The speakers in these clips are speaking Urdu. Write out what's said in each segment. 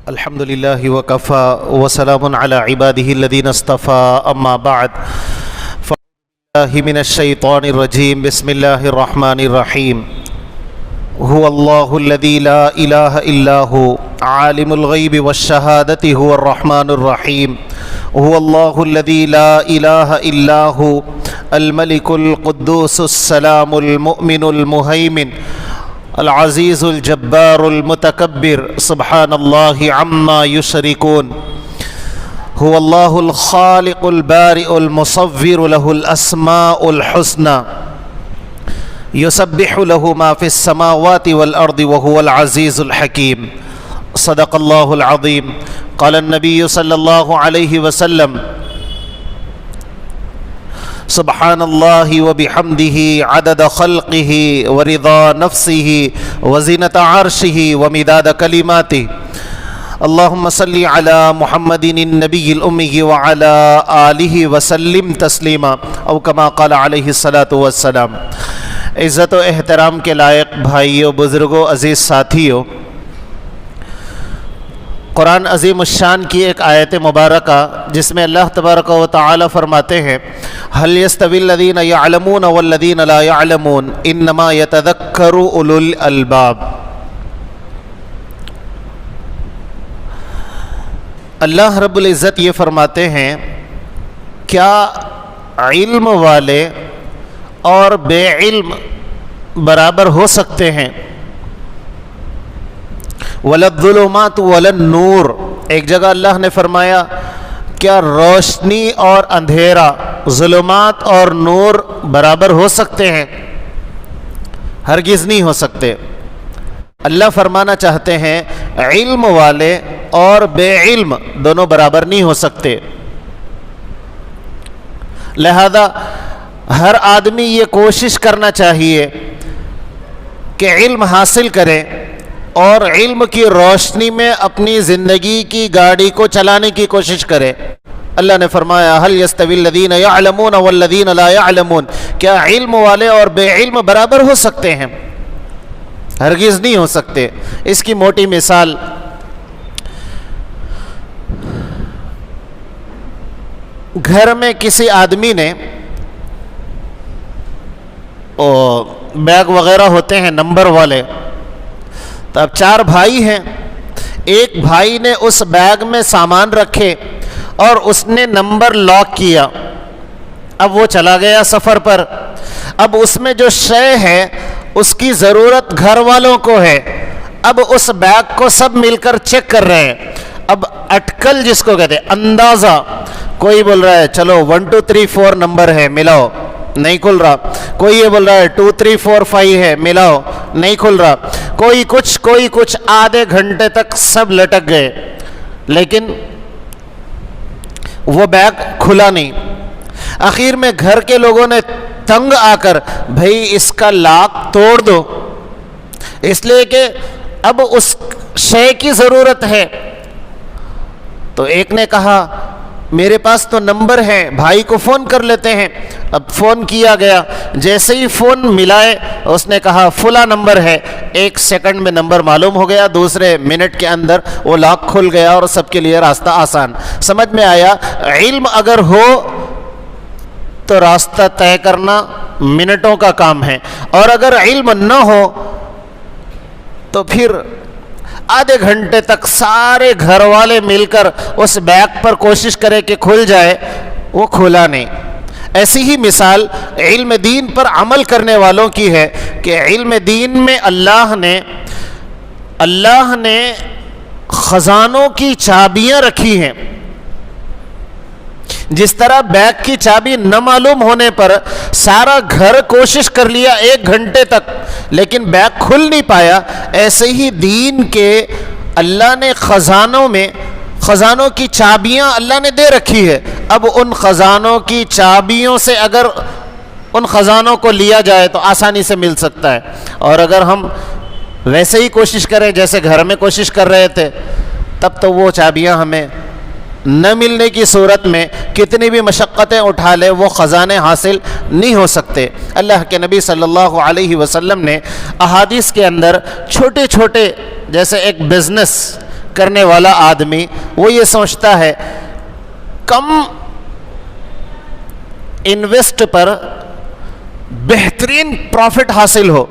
الحمد لله وكفى وسلام على عباده الذين اصطفى أما بعد فأعوذ بالله من الشيطان الرجيم بسم الله الرحمن الرحيم هو الله الذي لا إله إلا هو عالم الغيب والشهادة هو الرحمن الرحيم هو الله الذي لا إله إلا هو الملك القدوس السلام المؤمن المهيمن العزيز الجبار المتكبر سبحان الله عما يشركون هو الله الخالق البارئ المصور له الأسماء الحسنى يسبح له ما في السماوات والأرض وهو العزيز الحكيم صدق الله العظيم قال النبي صلى الله عليه وسلم سبحان الله وبحمده عدد خلقه ورضا نفسه وزنة عرشه ومداد كلماته اللهم صل على محمد النبي الأمي وعلى آله وسلم تسلیما او كما قال علیہ الصلاۃ والسلام۔ عزت و احترام کے لائق بھائیوں، بزرگوں، عزیز ساتھیوں، قرآن عظیم الشان کی ایک آیت مبارکہ جس میں اللہ تبارک و تعالی فرماتے ہیں هل يستوي الذين يعلمون والذين لا يعلمون انما يتذكر اولو الالباب۔ اللہ رب العزت یہ فرماتے ہیں کیا علم والے اور بے علم برابر ہو سکتے ہیں؟ وَلَا الظُّلُمَاتُ وَلَا النُّورُ، ایک جگہ اللہ نے فرمایا کیا روشنی اور اندھیرا، ظلمات اور نور برابر ہو سکتے ہیں؟ ہرگز نہیں ہو سکتے۔ اللہ فرمانا چاہتے ہیں علم والے اور بے علم دونوں برابر نہیں ہو سکتے، لہذا ہر آدمی یہ کوشش کرنا چاہیے کہ علم حاصل کرے اور علم کی روشنی میں اپنی زندگی کی گاڑی کو چلانے کی کوشش کرے۔ اللہ نے فرمایا هل يستوي الذين يعلمون والذين لا يعلمون، کیا علم والے اور بے علم برابر ہو سکتے ہیں؟ ہرگز نہیں ہو سکتے۔ اس کی موٹی مثال گھر میں کسی آدمی نے بیگ وغیرہ ہوتے ہیں نمبر والے، تو اب 4 بھائی ہیں، ایک بھائی نے اس بیگ میں سامان رکھے اور اس نے نمبر لاک کیا۔ اب وہ چلا گیا سفر پر، اب اس میں جو شے ہے اس کی ضرورت گھر والوں کو ہے، اب اس بیگ کو سب مل کر چیک کر رہے ہیں۔ اب اٹکل جس کو کہتے ہیں، اندازہ، کوئی بول رہا ہے چلو 1 2 3 4 نمبر ہے ملاؤ، نہیں کھل رہا، کوئی یہ بول رہا ہے 2 3 4 5 ہے ملاؤ، نہیں کھل رہا، کوئی کچھ آدھے گھنٹے تک سب لٹک گئے لیکن وہ بیگ کھلا نہیں۔ آخر میں گھر کے لوگوں نے تنگ آ کر بھائی اس کا لاک توڑ دو، اس لیے کہ اب اس شے کی ضرورت ہے۔ تو ایک نے کہا میرے پاس تو نمبر ہے، بھائی کو فون کر لیتے ہیں۔ اب فون کیا گیا، جیسے ہی فون ملائے اس نے کہا فلاں نمبر ہے، 1 سیکنڈ میں نمبر معلوم ہو گیا، دوسرے منٹ کے اندر وہ لاک کھل گیا اور سب کے لیے راستہ آسان۔ سمجھ میں آیا علم اگر ہو تو راستہ طے کرنا منٹوں کا کام ہے، اور اگر علم نہ ہو تو پھر آدھے گھنٹے تک سارے گھر والے مل کر اس بیگ پر کوشش کرے کہ کھل جائے، وہ کھلا نہیں۔ ایسی ہی مثال علم دین پر عمل کرنے والوں کی ہے کہ علم دین میں اللہ نے خزانوں کی چابیاں رکھی ہیں۔ جس طرح بیگ کی چابی نہ معلوم ہونے پر سارا گھر کوشش کر لیا 1 گھنٹے تک لیکن بیگ کھل نہیں پایا، ایسے ہی دین کے اللہ نے خزانوں کی چابیاں اللہ نے دے رکھی ہے۔ اب ان خزانوں کی چابیوں سے اگر ان خزانوں کو لیا جائے تو آسانی سے مل سکتا ہے، اور اگر ہم ویسے ہی کوشش کریں جیسے گھر میں کوشش کر رہے تھے تب تو وہ چابیاں ہمیں نہ ملنے کی صورت میں کتنی بھی مشقتیں اٹھا لے وہ خزانے حاصل نہیں ہو سکتے۔ اللہ کے نبی صلی اللہ علیہ وسلم نے احادیث کے اندر چھوٹے چھوٹے جیسے ایک بزنس کرنے والا آدمی وہ یہ سوچتا ہے کم انویسٹ پر بہترین پروفٹ حاصل ہو،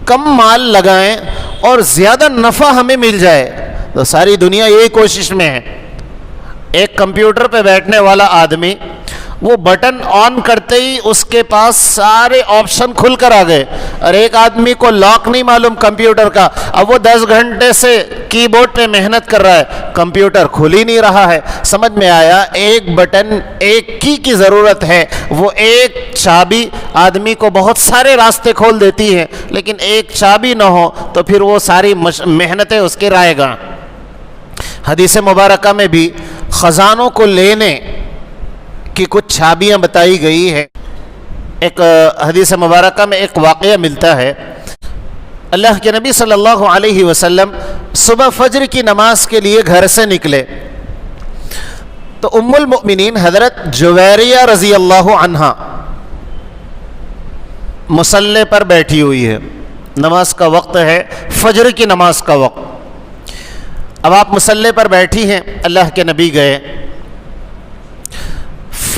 کم مال لگائیں اور زیادہ نفع ہمیں مل جائے. تو ساری دنیا یہی کوشش میں ہے. ایک کمپیوٹر پہ بیٹھنے والا آدمی وہ بٹن آن کرتے ہی اس کے پاس سارے آپشن کھل کر آ گئے، اور ایک آدمی کو لاک نہیں معلوم کمپیوٹر کا، اب وہ 10 گھنٹے سے کی بورڈ پہ محنت کر رہا ہے، کمپیوٹر کھل ہی نہیں رہا ہے. سمجھ میں آیا ایک بٹن، ایک کی ضرورت ہے. وہ ایک چابی آدمی کو بہت سارے راستے کھول دیتی ہے، لیکن ایک چابی نہ ہو تو پھر وہ ساری محنتیں اس کے رائے گا. حدیث مبارکہ میں بھی خزانوں کو لینے کی کچھ چابیاں بتائی گئی ہے. ایک حدیث مبارکہ میں ایک واقعہ ملتا ہے. اللہ کے نبی صلی اللہ علیہ وسلم صبح فجر کی نماز کے لیے گھر سے نکلے تو ام المؤمنین حضرت جویریہ رضی اللہ عنہا مصلی پر بیٹھی ہوئی ہے. نماز کا وقت ہے، فجر کی نماز کا وقت. اب آپ مصلی پر بیٹھی ہیں، اللہ کے نبی گئے،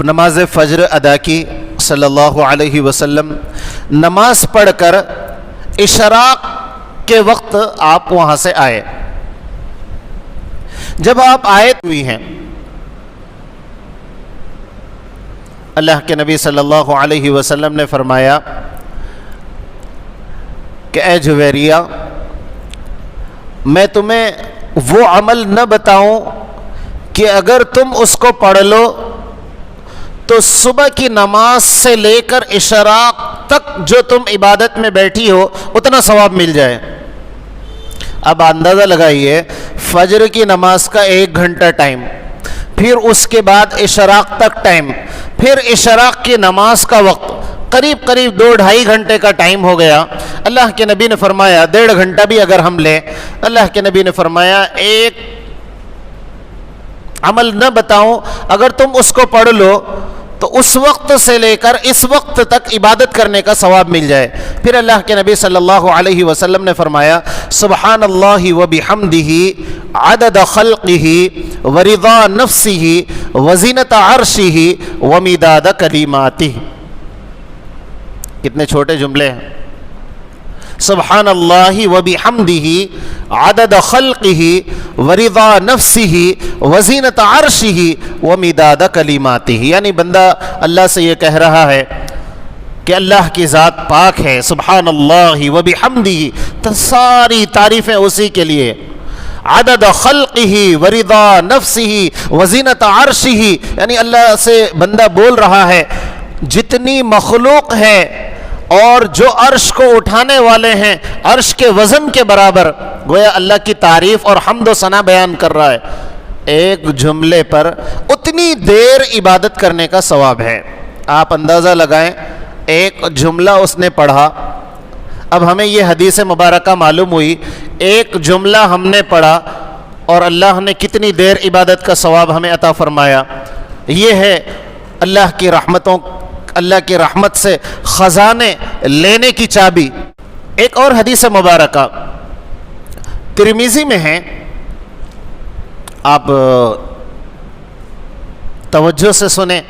نماز فجر ادا کی صلی اللہ علیہ وسلم. نماز پڑھ کر اشراق کے وقت آپ وہاں سے آئے. جب آپ آئے ہوئی ہیں، اللہ کے نبی صلی اللہ علیہ وسلم نے فرمایا کہ اے جویریہ، میں تمہیں وہ عمل نہ بتاؤں کہ اگر تم اس کو پڑھ لو تو صبح کی نماز سے لے کر اشراق تک جو تم عبادت میں بیٹھی ہو اتنا ثواب مل جائے. اب اندازہ لگائیے، فجر کی نماز کا 1 گھنٹہ ٹائم، پھر اس کے بعد اشراق تک ٹائم، پھر اشراق کی نماز کا وقت قریب 2-2.5 گھنٹے کا ٹائم ہو گیا. اللہ کے نبی نے فرمایا 1.5 گھنٹہ بھی اگر ہم لیں، اللہ کے نبی نے فرمایا ایک عمل نہ بتاؤں، اگر تم اس کو پڑھ لو تو اس وقت سے لے کر اس وقت تک عبادت کرنے کا ثواب مل جائے. پھر اللہ کے نبی صلی اللہ علیہ وسلم نے فرمایا سبحان اللہ وبحمدہ عدد خلقہ ورضا نفسہ وزینت عرشہ ومداد کلماتہ. کتنے چھوٹے جملے ہیں. سبحان اللہ وبحمدہ عدد خلقہ ورضا نفسہ وزینت عرشہ ومداد کلماتہ. یعنی بندہ اللہ سے یہ کہہ رہا ہے کہ اللہ کی ذات پاک ہے، سبحان اللہ وبحمدہ، ساری تعریفیں اسی کے لیے. عدد خلقہ ورضا نفسہ وزینت عرشہ، یعنی اللہ سے بندہ بول رہا ہے جتنی مخلوق ہے اور جو عرش کو اٹھانے والے ہیں عرش کے وزن کے برابر، گویا اللہ کی تعریف اور حمد و ثنا بیان کر رہا ہے. ایک جملے پر اتنی دیر عبادت کرنے کا ثواب ہے. آپ اندازہ لگائیں، ایک جملہ اس نے پڑھا. اب ہمیں یہ حدیث مبارکہ معلوم ہوئی، ایک جملہ ہم نے پڑھا اور اللہ نے کتنی دیر عبادت کا ثواب ہمیں عطا فرمایا. یہ ہے اللہ کی رحمتوں، اللہ کی رحمت سے خزانے لینے کی چابی. ایک اور حدیث مبارکہ ترمذی میں ہے، آپ توجہ سے سنیں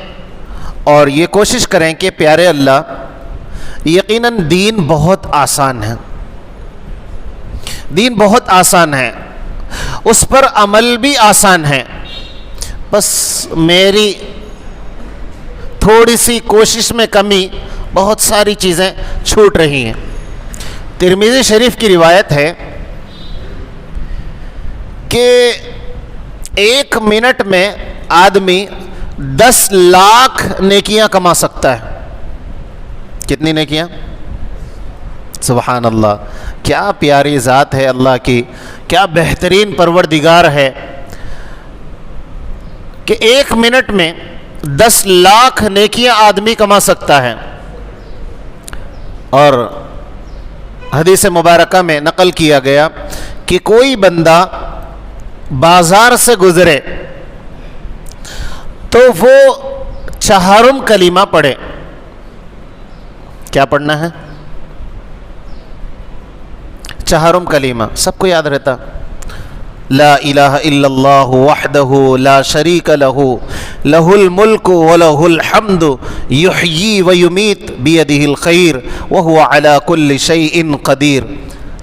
اور یہ کوشش کریں کہ پیارے اللہ، یقیناً دین بہت آسان ہے، دین بہت آسان ہے، اس پر عمل بھی آسان ہے، بس میری تھوڑی سی کوشش میں کمی، بہت ساری چیزیں چھوٹ رہی ہیں. ترمذی شریف کی روایت ہے کہ 1 منٹ میں آدمی 10 لاکھ نیکیاں کما سکتا ہے. کتنی نیکیاں؟ سبحان اللہ، کیا پیاری ذات ہے اللہ کی، کیا بہترین پروردگار ہے کہ 1 منٹ میں 10 لاکھ نیکیاں آدمی کما سکتا ہے. اور حدیث مبارکہ میں نقل کیا گیا کہ کوئی بندہ بازار سے گزرے تو وہ 4 کلمہ پڑھے. کیا پڑھنا ہے؟ 4 کلمہ. سب کو یاد رہتا؟ لا الہ الا اللہ وحدہ لا شریک لہ لہ الملک ولہ الحمد یحیی ویمیت بیدہ الخیر وہو علی کل شیء قدیر۔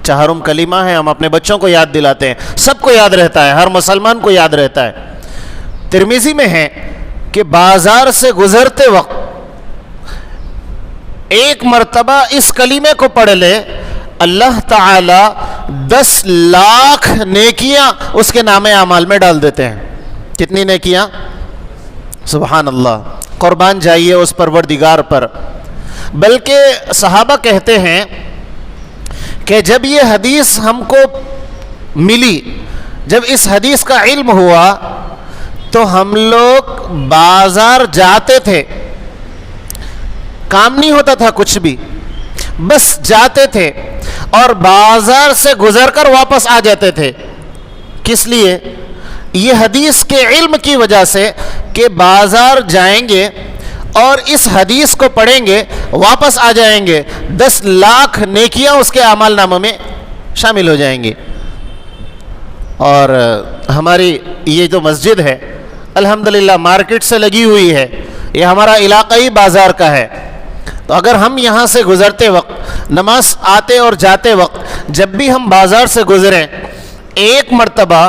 چہارم کلمہ ہے، ہم اپنے بچوں کو یاد دلاتے ہیں، سب کو یاد رہتا ہے، ہر مسلمان کو یاد رہتا ہے۔ ترمذی میں ہے کہ بازار سے گزرتے وقت ایک مرتبہ اس کلمے کو پڑھ لے، اللہ تعالی 10 لاکھ نیکیاں اس کے نام اعمال میں ڈال دیتے ہیں۔ کتنی نیکیاں؟ سبحان اللہ، قربان جائیے اس پروردگار پر۔ بلکہ صحابہ کہتے ہیں کہ جب یہ حدیث ہم کو ملی، جب اس حدیث کا علم ہوا تو ہم لوگ بازار جاتے تھے، کام نہیں ہوتا تھا کچھ بھی، بس جاتے تھے اور بازار سے گزر کر واپس آ جاتے تھے۔ کس لیے؟ یہ حدیث کے علم کی وجہ سے کہ بازار جائیں گے اور اس حدیث کو پڑھیں گے، واپس آ جائیں گے، 10 لاکھ نیکیاں اس کے اعمال ناموں میں شامل ہو جائیں گی۔ اور ہماری یہ جو مسجد ہے الحمدللہ مارکیٹ سے لگی ہوئی ہے، یہ ہمارا علاقائی بازار کا ہے، تو اگر ہم یہاں سے گزرتے وقت، نماز آتے اور جاتے وقت جب بھی ہم بازار سے گزریں، ایک مرتبہ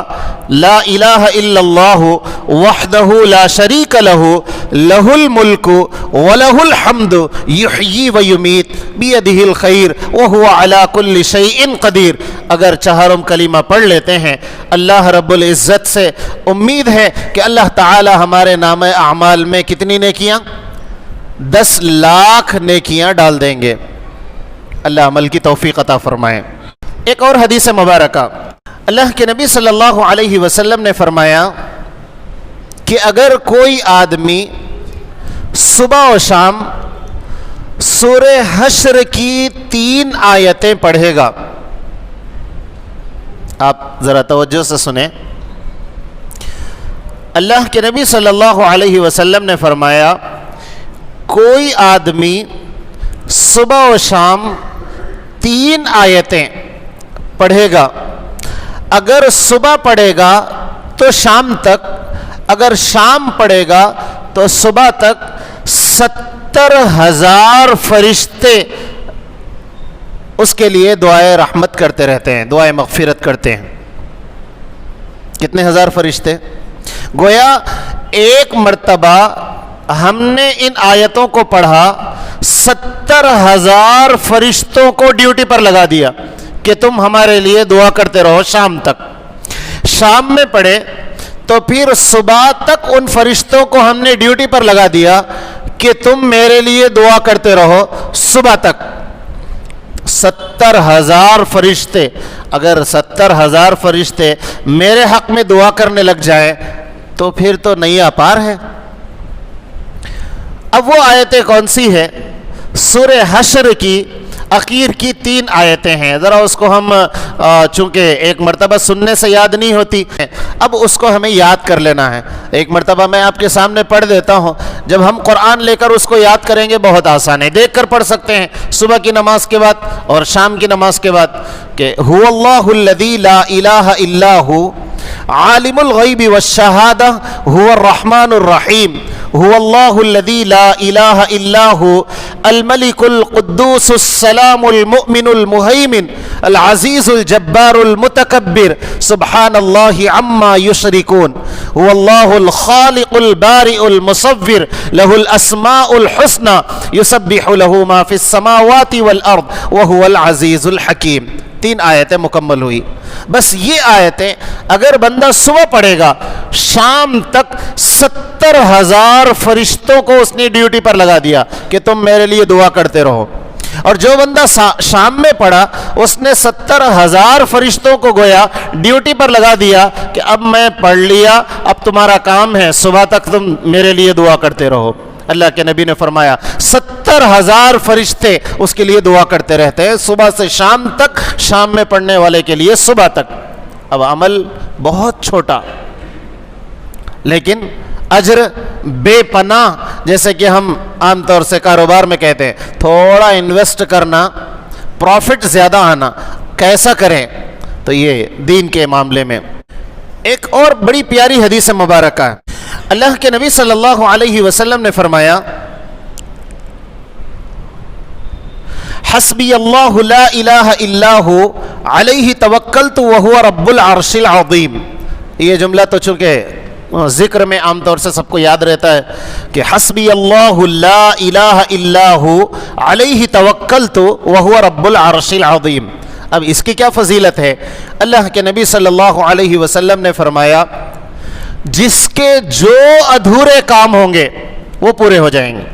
لا الہ الا اللہ وحدہ لا شریک لہ لہ الملک ولہ الحمد یحیی ویمیت بیدہ الخیر وہو علی کل شیء قدیر، اگر چہارم کلمہ پڑھ لیتے ہیں، اللہ رب العزت سے امید ہے کہ اللہ تعالی ہمارے نام اعمال میں کتنی نیکیاں؟ 10 لاکھ نیکیاں ڈال دیں گے۔ اللہ عمل کی توفیق عطا فرمائے۔ ایک اور حدیث مبارکہ، اللہ کے نبی صلی اللہ علیہ وسلم نے فرمایا کہ اگر کوئی آدمی صبح و شام سورہ حشر کی 3 آیتیں پڑھے گا، آپ ذرا توجہ سے سنیں، اللہ کے نبی صلی اللہ علیہ وسلم نے فرمایا کوئی آدمی صبح و شام 3 آیتیں پڑھے گا، اگر صبح پڑھے گا تو شام تک، اگر شام پڑھے گا تو صبح تک، 70,000 فرشتے اس کے لیے دعائے رحمت کرتے رہتے ہیں، دعائے مغفرت کرتے ہیں۔ کتنے ہزار فرشتے؟ گویا ایک مرتبہ ہم نے ان آیتوں کو پڑھا، 70,000 فرشتوں کو ڈیوٹی پر لگا دیا کہ تم ہمارے لیے دعا کرتے رہو شام تک۔ شام میں پڑھے تو پھر صبح تک ان فرشتوں کو ہم نے ڈیوٹی پر لگا دیا کہ تم میرے لیے دعا کرتے رہو صبح تک۔ 70,000 فرشتے، اگر 70,000 فرشتے میرے حق میں دعا کرنے لگ جائیں تو پھر تو نیا پار ہے۔ اب وہ آیتیں کون سی ہے؟ سورہ حشر کی اخیر کی 3 آیتیں ہیں، ذرا اس کو ہم چونکہ ایک مرتبہ سننے سے یاد نہیں ہوتی، اب اس کو ہمیں یاد کر لینا ہے۔ ایک مرتبہ میں آپ کے سامنے پڑھ دیتا ہوں، جب ہم قرآن لے کر اس کو یاد کریں گے بہت آسان ہے، دیکھ کر پڑھ سکتے ہیں صبح کی نماز کے بعد اور شام کی نماز کے بعد کہ هو اللہ الذی لا الہ الا ہو عالم الغیب والشہادہ هو الرحمن الرحیم هو اللہ الذی لا الہ الا ہو الملک القدوس السلام المؤمن المہیمن العزیز الجبار المتکبر سبحان اللہ عما یشرکون هو اللہ الخالق البارئ المصور له الاسماء الحسنى یسبح له ما فی السماوات والارض وهو العزیز الحکیم۔ 3 آیتیں مکمل ہوئی۔ بس یہ آیتیں اگر بندہ صبح پڑھے گا، شام تک 70,000 فرشتوں کو اس نے ڈیوٹی پر لگا دیا کہ تم میرے لیے دعا کرتے رہو۔ اور جو بندہ شام میں پڑھا اس نے 70,000 فرشتوں کو گویا ڈیوٹی پر لگا دیا کہ اب میں پڑھ لیا، اب تمہارا کام ہے صبح تک تم میرے لیے دعا کرتے رہو۔ اللہ کے نبی نے فرمایا 70,000 فرشتے اس کے لیے دعا کرتے رہتے ہیں صبح سے شام تک، شام میں پڑھنے والے کے لیے صبح تک۔ اب عمل بہت چھوٹا لیکن اجر بے پناہ، جیسے کہ ہم عام طور سے کاروبار میں کہتے ہیں تھوڑا انویسٹ کرنا، پروفٹ زیادہ آنا، کیسا کریں؟ تو یہ دین کے معاملے میں ایک اور بڑی پیاری حدیث مبارکہ ہے. اللہ کے نبی صلی اللہ علیہ وسلم نے فرمایا حسبی اللہ لا الہ الا ہو علیہ توکلت وہو رب العرش العظیم. یہ جملہ تو چونکہ ذکر میں عام طور سے سب کو یاد رہتا ہے کہ حسبی اللہ لا الہ الا ہو علیہ توکلت وہو رب العرش العظیم. اب اس کی کیا فضیلت ہے؟ اللہ کے نبی صلی اللہ علیہ وسلم نے فرمایا جس کے جو ادھورے کام ہوں گے وہ پورے ہو جائیں گے.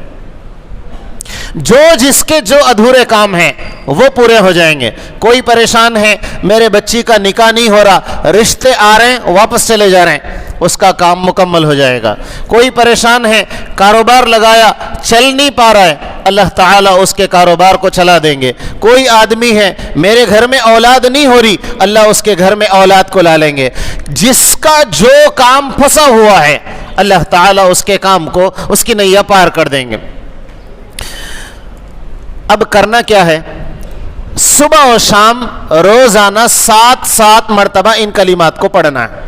جس کے جو ادھورے کام ہیں وہ پورے ہو جائیں گے. کوئی پریشان ہے میرے بچی کا نکاح نہیں ہو رہا، رشتے آ رہے ہیں واپس چلے جا رہے ہیں، اس کا کام مکمل ہو جائے گا. کوئی پریشان ہے کاروبار لگایا چل نہیں پا رہا ہے، اللہ تعالیٰ اس کے کاروبار کو چلا دیں گے. کوئی آدمی ہے میرے گھر میں اولاد نہیں ہو رہی، اللہ اس کے گھر میں اولاد کو لا لیں گے. جس کا جو کام پھنسا ہوا ہے اللہ تعالیٰ اس کے کام کو، اس کی نیا پار کر دیں گے. اب کرنا کیا ہے؟ صبح و شام روزانہ 7 مرتبہ ان کلمات کو پڑھنا ہے.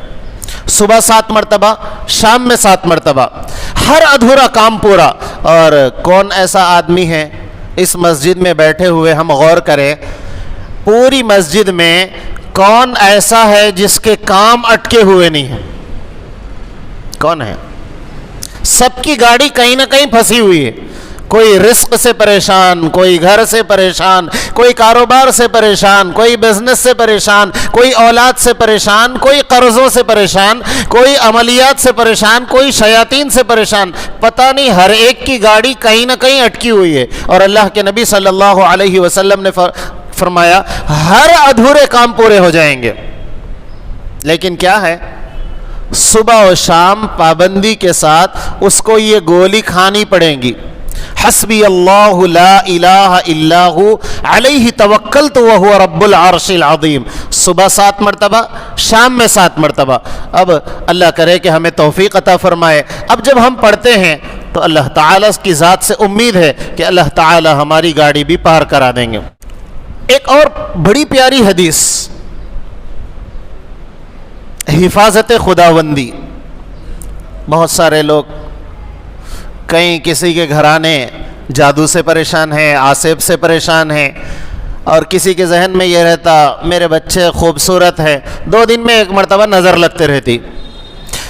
صبح 7 مرتبہ، شام میں 7 مرتبہ، ہر ادھورا کام پورا. اور کون ایسا آدمی ہے اس مسجد میں بیٹھے ہوئے، ہم غور کریں پوری مسجد میں کون ایسا ہے جس کے کام اٹکے ہوئے نہیں ہیں؟ کون ہے؟ سب کی گاڑی کہیں نہ کہیں پھنسی ہوئی ہے. کوئی رزق سے پریشان، کوئی گھر سے پریشان، کوئی کاروبار سے پریشان، کوئی بزنس سے پریشان، کوئی اولاد سے پریشان، کوئی قرضوں سے پریشان، کوئی عملیات سے پریشان، کوئی شیاطین سے پریشان. پتہ نہیں ہر ایک کی گاڑی کہیں نہ کہیں اٹکی ہوئی ہے. اور اللہ کے نبی صلی اللہ علیہ وسلم نے فرمایا ہر ادھورے کام پورے ہو جائیں گے. لیکن کیا ہے؟ صبح و شام پابندی کے ساتھ اس کو یہ گولی کھانی پڑیں گی. حسبی اللہ لا الہ الا ہو علیہ توکلت وہو رب العرش العظیم. صبح 7 مرتبہ، شام میں 7 مرتبہ. اب اللہ کرے کہ ہمیں توفیق عطا فرمائے. اب جب ہم پڑھتے ہیں تو اللہ تعالیٰ کی ذات سے امید ہے کہ اللہ تعالیٰ ہماری گاڑی بھی پار کرا دیں گے. ایک اور بڑی پیاری حدیث، حفاظت خداوندی. بہت سارے لوگ، کہیں کسی کے گھرانے جادو سے پریشان ہیں، آصف سے پریشان ہیں، اور کسی کے ذہن میں یہ رہتا میرے بچے خوبصورت ہیں، 2 دن میں 1 مرتبہ نظر لگتے رہتی.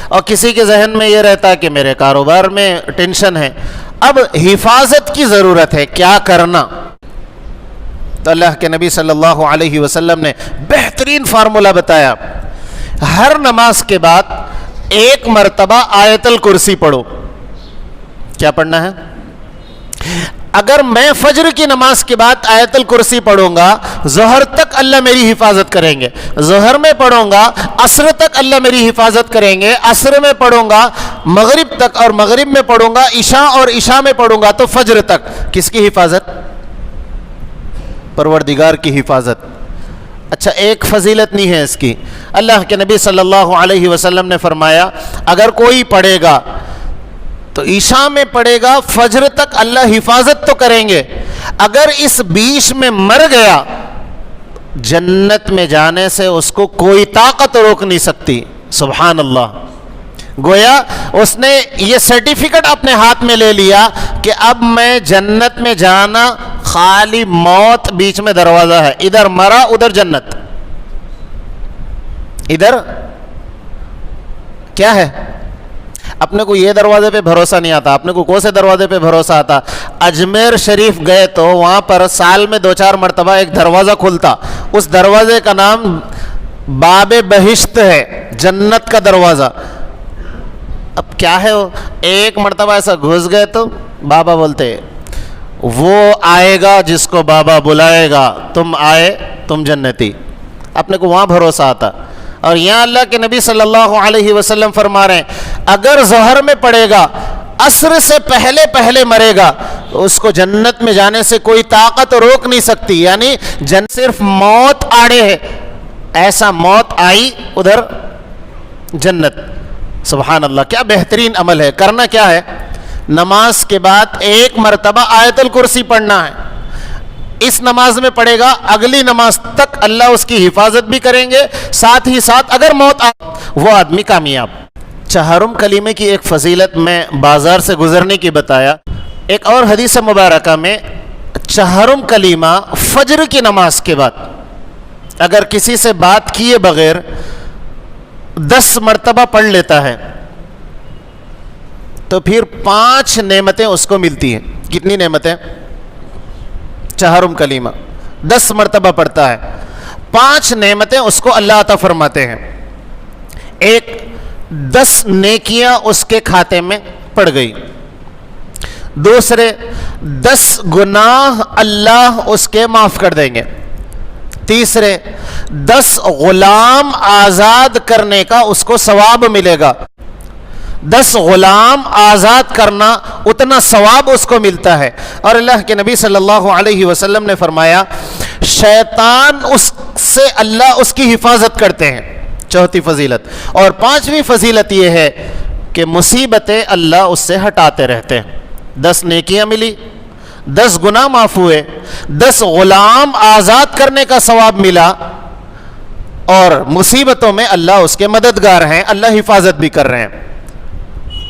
اور کسی کے ذہن میں یہ رہتا کہ میرے کاروبار میں ٹینشن ہے. اب حفاظت کی ضرورت ہے، کیا کرنا؟ تو اللہ کے نبی صلی اللہ علیہ وسلم نے بہترین فارمولہ بتایا. ہر نماز کے بعد 1 مرتبہ آیت الکرسی پڑھو. کیا پڑھنا ہے؟ اگر میں فجر کی نماز کے بعد آیت الکرسی پڑھوں گا ظہر تک اللہ میری حفاظت کریں گے. ظہر میں پڑھوں گا عصر تک اللہ میری حفاظت کریں گے. عصر میں پڑھوں گا مغرب تک، اور مغرب میں پڑھوں گا عشاء، اور عشاء میں پڑھوں گا تو فجر تک. کس کی حفاظت؟ پروردگار کی حفاظت. اچھا، ایک فضیلت نہیں ہے اس کی. اللہ کے نبی صلی اللہ علیہ وسلم نے فرمایا اگر کوئی پڑھے گا تو عشاء میں پڑھے گا، فجر تک اللہ حفاظت تو کریں گے. اگر اس بیچ میں مر گیا جنت میں جانے سے اس کو کوئی طاقت روک نہیں سکتی. سبحان اللہ. گویا اس نے یہ سرٹیفکیٹ اپنے ہاتھ میں لے لیا کہ اب میں جنت میں جانا، خالی موت بیچ میں دروازہ ہے. ادھر مرا ادھر جنت. ادھر کیا ہے؟ اپنے کو یہ دروازے پہ بھروسہ نہیں آتا. اپنے کو کون سے دروازے پہ بھروسہ آتا؟ اجمیر شریف گئے تو وہاں پر سال میں 2-4 مرتبہ ایک دروازہ کھلتا. اس دروازے کا نام باب بہشت ہے، جنت کا دروازہ. اب کیا ہے وہ؟ 1 مرتبہ ایسا گھس گئے تو بابا بولتے وہ آئے گا جس کو بابا بلائے گا، تم آئے تم جنتی. اپنے کو وہاں بھروسہ آتا. اور یہاں اللہ کے نبی صلی اللہ علیہ وسلم فرما رہے ہیں اگر ظہر میں پڑے گا، عصر سے پہلے مرے گا، اس کو جنت میں جانے سے کوئی طاقت روک نہیں سکتی. یعنی صرف موت آڑے ہے. ایسا موت آئی ادھر جنت. سبحان اللہ، کیا بہترین عمل ہے. کرنا کیا ہے؟ نماز کے بعد 1 مرتبہ آیت الکرسی پڑھنا ہے. اس نماز میں پڑھے گا، اگلی نماز تک اللہ اس کی حفاظت بھی کریں گے. ساتھ ہی ساتھ اگر موت وہ آدمی کامیاب۔ چہارم کلمے کی ایک فضیلت میں بازار سے گزرنے کی بتایا، ایک اور حدیث مبارکہ میں چہارم کلمہ فجر کی نماز کے بعد اگر کسی سے بات کیے بغیر 10 مرتبہ پڑھ لیتا ہے تو پھر 5 نعمتیں اس کو ملتی ہیں۔ کتنی نعمتیں؟ چہارم کلمہ 10 مرتبہ پڑھتا ہے، 5 نعمتیں اس کو اللہ عطا فرماتے ہیں۔ ایک 10 نیکیاں اس کے کھاتے میں پڑ گئی، دوسرے 10 گناہ اللہ اس کے معاف کر دیں گے، تیسرے 10 غلام آزاد کرنے کا اس کو ثواب ملے گا۔ 10 غلام آزاد کرنا اتنا ثواب اس کو ملتا ہے۔ اور اللہ کے نبی صلی اللہ علیہ وسلم نے فرمایا شیطان اس سے اللہ اس کی حفاظت کرتے ہیں، چوتھی فضیلت۔ اور 5ویں فضیلت یہ ہے کہ مصیبتیں اللہ اس سے ہٹاتے رہتے ہیں۔ 10 نیکیاں ملی، 10 گناہ معاف ہوئے، 10 غلام آزاد کرنے کا ثواب ملا، اور مصیبتوں میں اللہ اس کے مددگار ہیں، اللہ حفاظت بھی کر رہے ہیں۔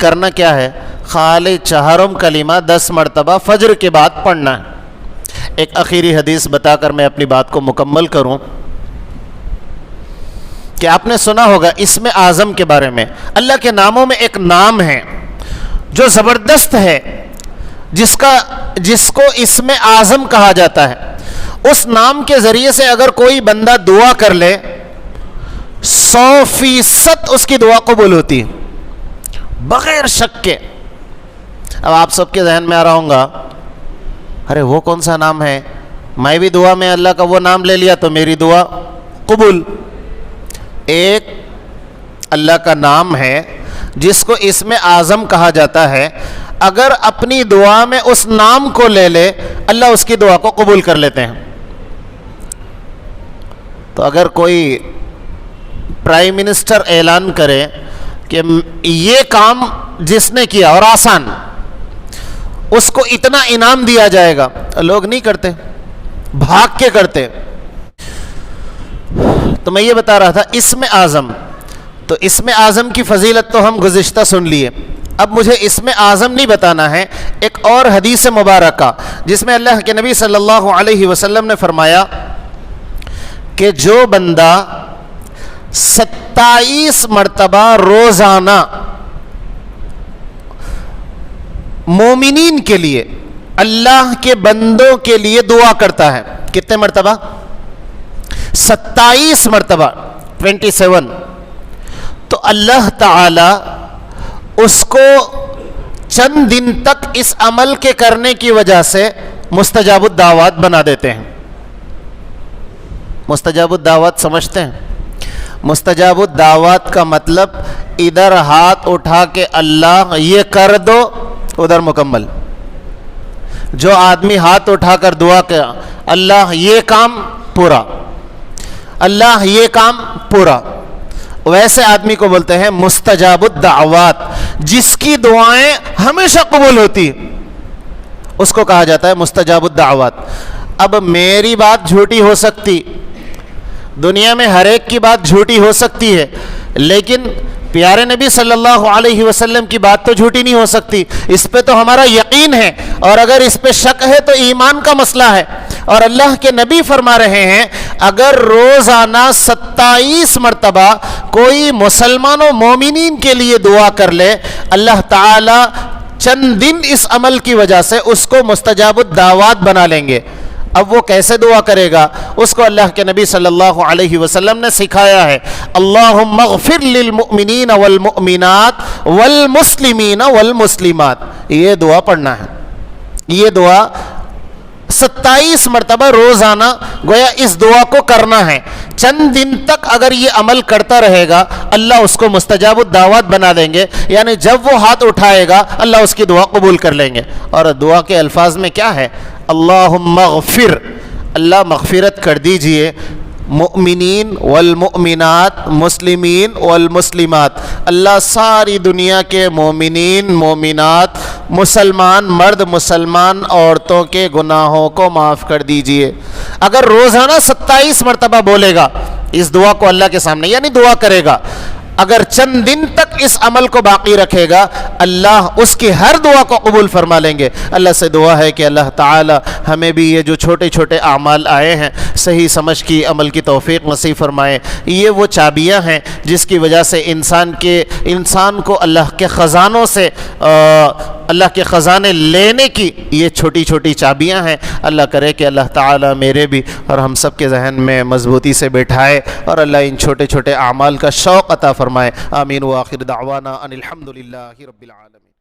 کرنا کیا ہے؟ خالی چہارم کلمہ 10 مرتبہ فجر کے بعد پڑھنا ہے۔ ایک آخری حدیث بتا کر میں اپنی بات کو مکمل کروں کہ آپ نے سنا ہوگا اسم اعظم کے بارے میں۔ اللہ کے ناموں میں ایک نام ہے جو زبردست ہے، جس کو اسم اعظم کہا جاتا ہے۔ اس نام کے ذریعے سے اگر کوئی بندہ دعا کر لے 100% اس کی دعا قبول ہوتی ہے بغیر شک کے۔ اب آپ سب کے ذہن میں آ رہا ہوں گا ارے وہ کون سا نام ہے، میں بھی دعا میں اللہ کا وہ نام لے لیا تو میری دعا قبول۔ ایک اللہ کا نام ہے جس کو اسم اعظم کہا جاتا ہے، اگر اپنی دعا میں اس نام کو لے لے اللہ اس کی دعا کو قبول کر لیتے ہیں۔ تو اگر کوئی پرائم منسٹر اعلان کرے کہ یہ کام جس نے کیا اور آسان، اس کو اتنا انعام دیا جائے گا، لوگ نہیں کرتے، بھاگ کے کرتے۔ تو میں یہ بتا رہا تھا اسم اعظم، تو اسم اعظم کی فضیلت تو ہم گزشتہ سن لیے، اب مجھے اسم اعظم نہیں بتانا ہے۔ ایک اور حدیث مبارکہ جس میں اللہ کے نبی صلی اللہ علیہ وسلم نے فرمایا کہ جو بندہ 27 مرتبہ روزانہ مومنین کے لیے، اللہ کے بندوں کے لیے دعا کرتا ہے، کتنے مرتبہ؟ 27 مرتبہ، 27، تو اللہ تعالی اس کو چند دن تک اس عمل کے کرنے کی وجہ سے مستجاب الدعوات بنا دیتے ہیں۔ مستجاب الدعوات سمجھتے ہیں؟ مستجاب الدعوات کا مطلب ادھر ہاتھ اٹھا کے اللہ یہ کر دو، ادھر مکمل۔ جو آدمی ہاتھ اٹھا کر دعا کیا اللہ یہ کام پورا، اللہ یہ کام پورا، ویسے آدمی کو بولتے ہیں مستجاب الدعوات، جس کی دعائیں ہمیشہ قبول ہوتی اس کو کہا جاتا ہے مستجاب الدعوات۔ اب میری بات جھوٹی ہو سکتی، دنیا میں ہر ایک کی بات جھوٹی ہو سکتی ہے، لیکن پیارے نبی صلی اللہ علیہ وسلم کی بات تو جھوٹی نہیں ہو سکتی، اس پہ تو ہمارا یقین ہے، اور اگر اس پہ شک ہے تو ایمان کا مسئلہ ہے۔ اور اللہ کے نبی فرما رہے ہیں اگر روزانہ 27 مرتبہ کوئی مسلمان و مومنین کے لیے دعا کر لے، اللہ تعالی چند دن اس عمل کی وجہ سے اس کو مستجاب الدعوات بنا لیں گے۔ اب وہ کیسے دعا کرے گا؟ اس کو اللہ کے نبی صلی اللہ علیہ وسلم نے سکھایا ہے، اللہم اغفر للمؤمنین والمؤمنات والمسلمین والمسلمات، یہ دعا پڑھنا ہے۔ یہ دعا 27 مرتبہ روزانہ گویا اس دعا کو کرنا ہے۔ چند دن تک اگر یہ عمل کرتا رہے گا اللہ اس کو مستجاب الدعوات بنا دیں گے، یعنی جب وہ ہاتھ اٹھائے گا اللہ اس کی دعا قبول کر لیں گے۔ اور دعا کے الفاظ میں کیا ہے؟ اللہم اغفر، اللہ مغفرت کر دیجئے، مؤمنین والمؤمنات، مسلمین والمسلمات، اللہ ساری دنیا کے مومنین مومنات، مسلمان مرد مسلمان عورتوں کے گناہوں کو معاف کر دیجئے۔ اگر روزانہ 27 مرتبہ بولے گا اس دعا کو اللہ کے سامنے، یعنی دعا کرے گا، اگر چند دن تک اس عمل کو باقی رکھے گا اللہ اس کی ہر دعا کو قبول فرما لیں گے۔ اللہ سے دعا ہے کہ اللہ تعالی ہمیں بھی یہ جو چھوٹے چھوٹے اعمال آئے ہیں صحیح سمجھ کی عمل کی توفیق نصیب فرمائے۔ یہ وہ چابیاں ہیں جس کی وجہ سے انسان کو اللہ کے خزانوں سے اللہ کے خزانے لینے کی یہ چھوٹی چھوٹی چابیاں ہیں۔ اللہ کرے کہ اللہ تعالی میرے بھی اور ہم سب کے ذہن میں مضبوطی سے بیٹھائے اور اللہ ان چھوٹے چھوٹے اعمال کا شوق عطا فرمائے۔ آمین وآخر دعوانا ان الحمد للہ رب العالمین۔